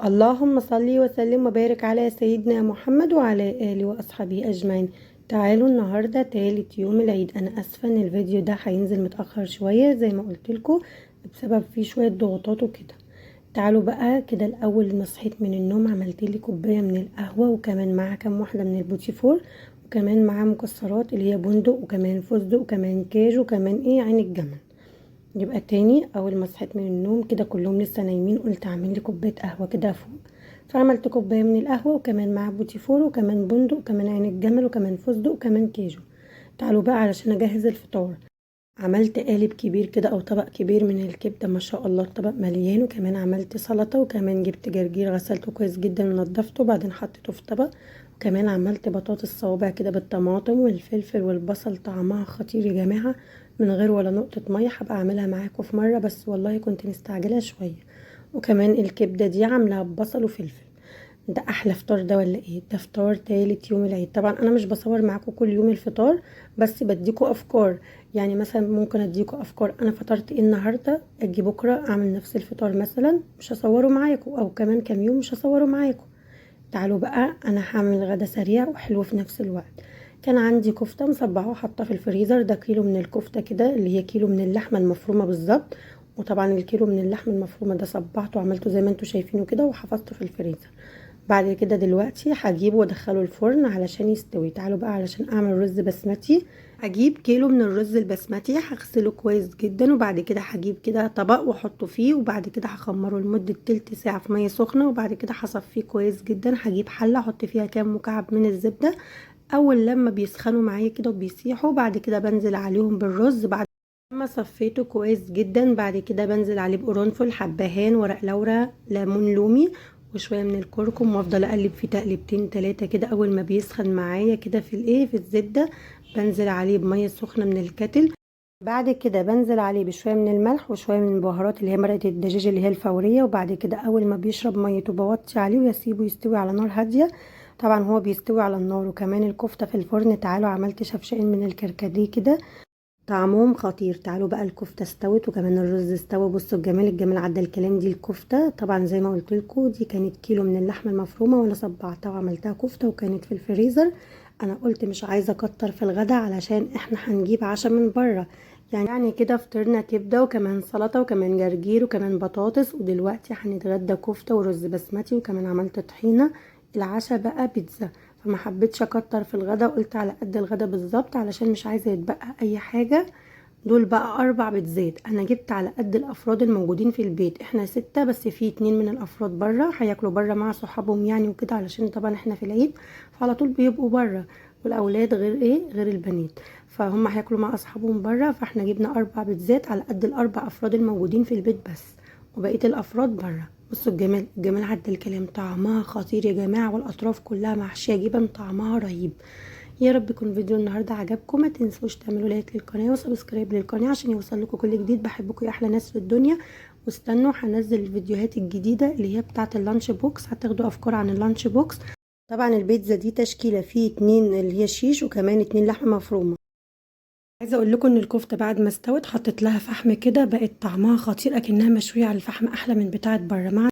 اللهم صل وسلم وبارك على سيدنا محمد وعلى آله وأصحابه أجمعين. تعالوا النهاردة تالت يوم العيد. أنا أسفة إن الفيديو ده هينزل متأخر شوية زي ما قلتلكوا بسبب فيه شوية ضغوطات وكده. تعالوا بقى كده، الأول ما صحيت من النوم عملتلي كوباية من القهوة وكمان معاها كام واحدة من البوتي فور وكمان معاها مكسرات اللي هي بندق وكمان فستق وكمان كاجو وكمان عين الجمل. يبقى تاني، اول ما صحيت من النوم كده كلهم لسه نايمين قلت اعمل لي كوبايه قهوه كده فوق. فعملت كوبايه من القهوه وكمان معاها بوتي فور وكمان بندق وكمان عين الجمل وكمان فستق وكمان كاجو. تعالوا بقى علشان اجهز الفطار. عملت قالب كبير كده او طبق كبير من الكبده، ما شاء الله الطبق مليان، وكمان عملت سلطه وكمان جبت جرجير غسلته كويس جدا ونضفته وبعدين حطيته في طبق. وكمان عملت بطاطس صوابع كده بالطماطم والفلفل والبصل، طعمها خطير يا جماعه من غير ولا نقطه ميه. هبقى اعملها معاكم في مره، بس والله كنت مستعجله شويه. وكمان الكبده دي عاملاها ببصل وفلفل. ده احلى فطار ده ولا ايه؟ ده فطار تالت يوم العيد. طبعا انا مش بصور معاكم كل يوم الفطار، بس بديكوا افكار. يعني مثلا ممكن اديكوا افكار انا فطرت ايه النهارده، اجي بكره اعمل نفس الفطار، مثلا مش هصوره معاكم، او كمان كام يوم مش هصوره معاكم. تعالوا بقى، انا هعمل غدا سريع وحلو في نفس الوقت. كان عندي كفته مصبعه وحاطه في الفريزر، ده كيلو من الكفته كده اللي هي كيلو من اللحمه المفرومه بالظبط. وطبعا الكيلو من اللحمه المفرومه ده صبعته وعملته زي ما انتوا شايفينه كده وحفظته في الفريزر. بعد كده دلوقتي هجيبه وادخله الفرن علشان يستوي. تعالوا بقى علشان اعمل رز بسمتي. هجيب كيلو من الرز البسمتي هغسله كويس جدا، وبعد كده هجيب كده طبق واحطه فيه، وبعد كده هخمره لمدة تلت ساعة في مية سخنة، وبعد كده هصفيه كويس جدا. هجيب حلة احط فيها كام مكعب من الزبدة. اول لما بيسخنوا معايا كده وبيسيحوا، بعد كده بنزل عليهم بالرز. بعد لما صفيته كويس جدا، بعد كده بنزل عليه بقرنفل، حبهان، ورق لورا، ليمون لومي، وشويه من الكركم، وافضل اقلب فيه تقلبتين تلاتة كده. اول ما بيسخن معايا كده في الزبده، بنزل عليه بميه سخنه من الكتل. بعد كده بنزل عليه بشويه من الملح وشويه من البهارات اللي هي مرقه الدجاج اللي هي الفوريه. وبعد كده اول ما بيشرب ميته بوطي عليه واسيبه يستوي على نار هاديه. طبعا هو بيستوي على النار. وكمان الكفته في الفرن. تعالوا عملت شفشقين من الكركديه كده، طعمهم خطير. تعالوا بقى، الكفته استوت وكمان الرز استوى. بصوا الجمال، الجمال عدى الكلام. دي الكفته طبعا زي ما قلت لكم، دي كانت كيلو من اللحمه المفرومه وانا صبعتها وعملتها كفته وكانت في الفريزر. انا قلت مش عايزه اكتر في الغدا علشان احنا هنجيب عشاء من بره. يعني كده فطرنا كبده وكمان سلطه وكمان جرجير وكمان بطاطس، ودلوقتي هنتغدى كفته ورز بسمتي وكمان عملت طحينه. العشاء بقى بيتزا. فما حبيتش اكتر في الغدا، قلت على قد الغدا بالظبط علشان مش عايزه يتبقى اي حاجه. دول بقى 4 بيتزات. انا جبت على قد الافراد الموجودين في البيت، احنا 6 بس في 2 من الافراد بره هياكلوا بره مع صحابهم يعني وكده، علشان طبعا احنا في العيد فعلى طول بيبقوا بره. والاولاد غير البنات، فهم هياكلوا مع اصحابهم بره. فاحنا جبنا 4 بيتزات على قد ال4 افراد الموجودين في البيت بس، وبقيه الافراد بره. بصوا الجمال، الجمال عدى الكلام. طعمها خطير يا جماعه، والاطراف كلها محشيه جبن، طعمها رهيب. يا رب يكون فيديو النهارده عجبكم. ما تنسوش تعملوا لايك للقناه وسبسكرايب للقناه عشان يوصل لكم كل جديد. بحبكم يا احلى ناس في الدنيا. واستنوا هنزل الفيديوهات الجديده اللي هي بتاعه اللانش بوكس، هتاخدوا افكار عن اللانش بوكس. طبعا البيتزا دي تشكيله فيه 2 اللي هي شيش وكمان 2 لحمه مفرومه. عايزه اقول لكم ان الكفته بعد ما استوت حطيت لها فحم كده، بقت طعمها خطير اكنها مشويه على الفحم، احلى من بتاعه بره. مع